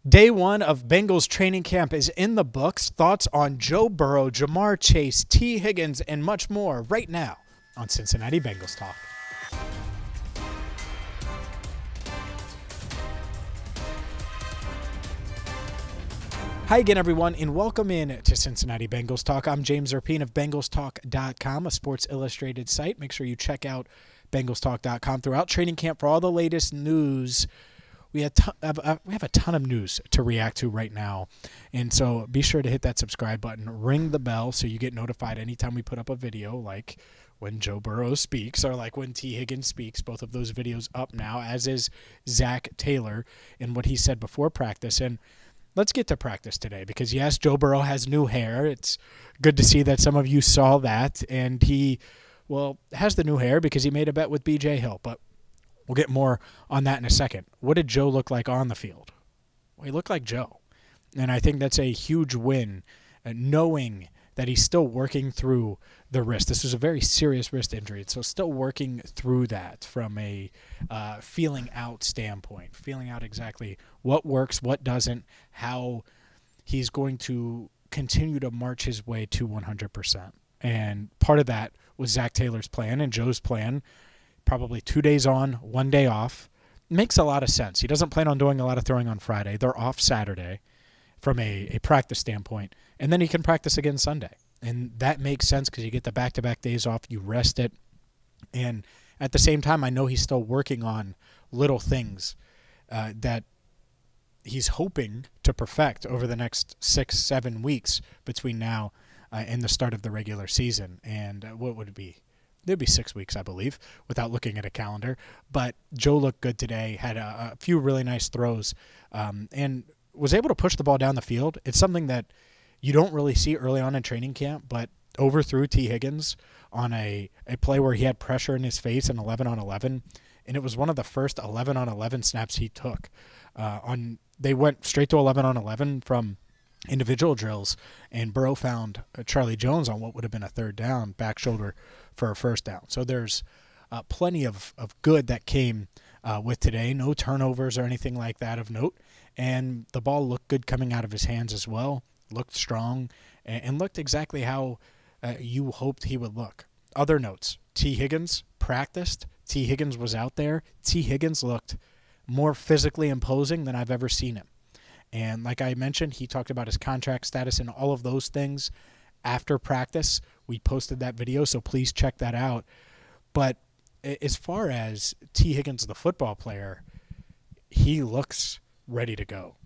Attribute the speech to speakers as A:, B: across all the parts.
A: Day one of Bengals training camp is in the books. Thoughts on Joe Burrow, Jamar Chase, T. Higgins, and much more right now on Cincinnati Bengals Talk. Hi again, everyone, and welcome in to Cincinnati Bengals Talk. I'm James Rapien of BengalsTalk.com, a Sports Illustrated site. Make sure you check out BengalsTalk.com throughout training camp for all the latest news. We have a ton of news to react to right now, and so be sure to hit that subscribe button, ring the bell so you get notified anytime we put up a video, like when Joe Burrow speaks or like when T. Higgins speaks. Both of those videos up now, as is Zach Taylor and what he said before practice. And let's get to practice today because, yes, Joe Burrow has new hair. It's good to see that some of you saw that, and he, has the new hair because he made a bet with B.J. Hill, but we'll get more on that in a second. What did Joe look like on the field? Well, he looked like Joe. And I think that's a huge win, knowing that he's still working through the wrist. This was a very serious wrist injury, so still working through that from a feeling out standpoint, feeling out exactly what works, what doesn't, how he's going to continue to march his way to 100%. And part of that was Zach Taylor's plan and Joe's plan. Probably 2 days on, 1 day off. Makes a lot of sense. He doesn't plan on doing a lot of throwing on Friday. They're off Saturday from a practice standpoint. And then he can practice again Sunday. And that makes sense because you get the back-to-back days off. You rest it. And at the same time, I know he's still working on little things that he's hoping to perfect over the next 6-7 weeks between now and the start of the regular season. And what would it be? It'd be 6 weeks, I believe, without looking at a calendar. But Joe looked good today, had a few really nice throws, and was able to push the ball down the field. It's something that you don't really see early on in training camp, but overthrew T. Higgins on a play where he had pressure in his face, an 11-on-11, and it was one of the first 11-on-11 snaps he took. They went straight to 11-on-11 from individual drills, and Burrow found Charlie Jones on what would have been a third down, back shoulder for a first down. So there's plenty of good that came with today. No turnovers or anything like that of note. And the ball looked good coming out of his hands as well. Looked strong and looked exactly how you hoped he would look. Other notes, T. Higgins practiced. T. Higgins was out there. T. Higgins looked more physically imposing than I've ever seen him. And like I mentioned, he talked about his contract status and all of those things after practice. We posted that video, so please check that out. But as far as T. Higgins, the football player, he looks ready to go.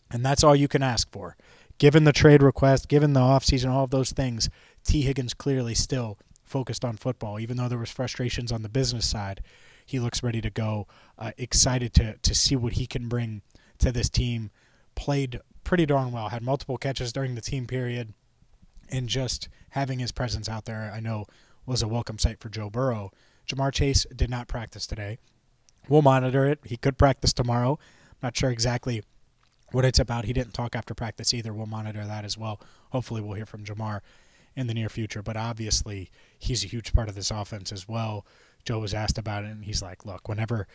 A: And that's all you can ask for. Given the trade request, given the offseason, all of those things, T. Higgins clearly still focused on football. Even though there was frustrations on the business side, he looks ready to go, excited to see what he can bring to this team. Played pretty darn well, had multiple catches during the team period, and just having his presence out there, I know, was a welcome sight for Joe Burrow. Jamar Chase did not practice today. We'll monitor it. He could practice tomorrow. Not sure exactly what it's about. He didn't talk after practice either. We'll monitor that as well. Hopefully we'll hear from Jamar in the near future, but obviously he's a huge part of this offense as well. Joe was asked about it, and he's like, look, whenever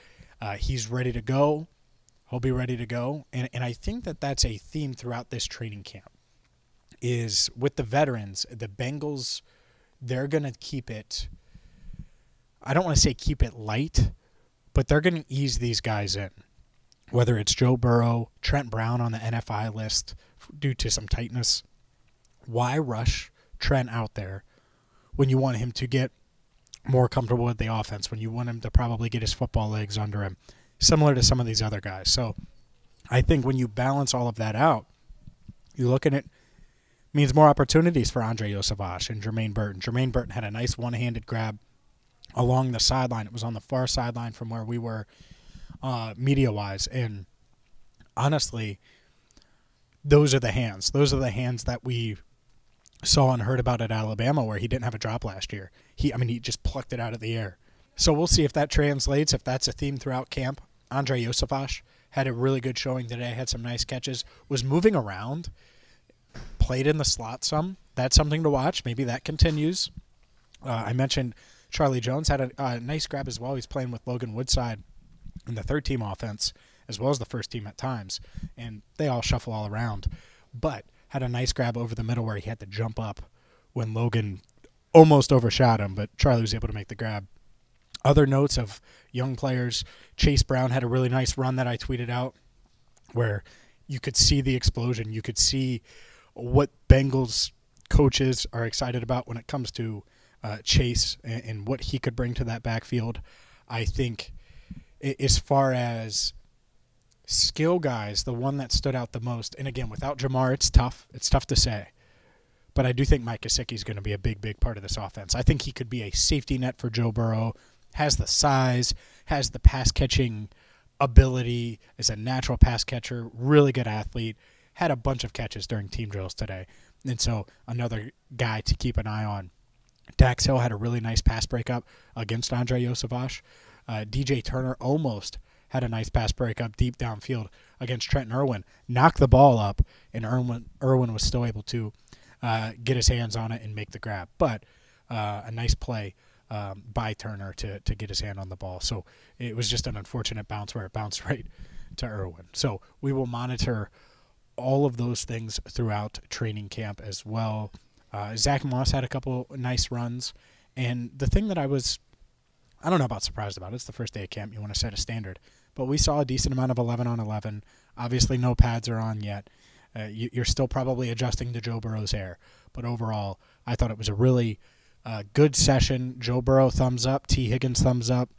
A: he's ready to go, he'll be ready to go. And I think that that's a theme throughout this training camp is with the veterans, the Bengals, they're going to keep it, I don't want to say keep it light, but they're going to ease these guys in. Whether it's Joe Burrow, Trent Brown on the NFI list due to some tightness. Why rush Trent out there when you want him to get more comfortable with the offense, when you want him to probably get his football legs under him? Similar to some of these other guys. So I think when you balance all of that out, you look at it, means more opportunities for Andre Yosavash and Jermaine Burton. Jermaine Burton had a nice one-handed grab along the sideline. It was on the far sideline from where we were media-wise. And honestly, those are the hands. Those are the hands that we saw and heard about at Alabama where he didn't have a drop last year. He just plucked it out of the air. So we'll see if that translates, if that's a theme throughout camp. Andre Yosavash had a really good showing today, had some nice catches, was moving around, played in the slot some. That's something to watch. Maybe that continues. I mentioned Charlie Jones had a nice grab as well. He's playing with Logan Woodside in the third-team offense as well as the first team at times, and they all shuffle all around. But had a nice grab over the middle where he had to jump up when Logan almost overshot him, but Charlie was able to make the grab. Other notes of young players, Chase Brown had a really nice run that I tweeted out where you could see the explosion. You could see what Bengals coaches are excited about when it comes to Chase and what he could bring to that backfield. I think as far as skill guys, the one that stood out the most, and again, without Jamar, it's tough. It's tough to say. But I do think Mike Gesicki is going to be a big, big part of this offense. I think he could be a safety net for Joe Burrow, has the size, has the pass-catching ability, is a natural pass catcher, really good athlete, had a bunch of catches during team drills today. And so another guy to keep an eye on. Dax Hill had a really nice pass breakup against Andre Yosavash. DJ Turner almost had a nice pass breakup deep downfield against Trenton Irwin. Knocked the ball up, and Irwin was still able to get his hands on it and make the grab. But a nice play by Turner to get his hand on the ball. So it was just an unfortunate bounce where it bounced right to Irwin. So we will monitor all of those things throughout training camp as well. Zach Moss had a couple nice runs. And the thing that I don't know about surprised about, it's the first day of camp. You want to set a standard. But we saw a decent amount of 11 on 11. Obviously no pads are on yet. You're still probably adjusting to Joe Burrow's hair. But overall, I thought it was a really good session. Joe Burrow, thumbs up. T. Higgins, thumbs up.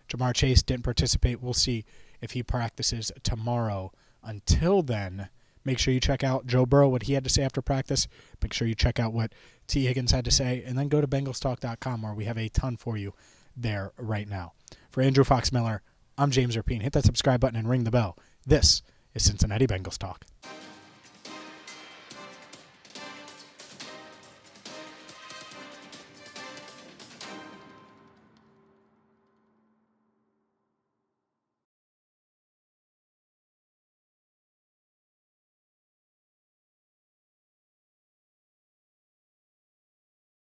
A: Jamar Chase didn't participate. We'll see if he practices tomorrow. Until then, make sure you check out Joe Burrow, what he had to say after practice. Make sure you check out what T. Higgins had to say. And then go to BengalsTalk.com where we have a ton for you there right now. For Andrew Fox Miller, I'm James Rapien. Hit that subscribe button and ring the bell. This is Cincinnati Bengals Talk.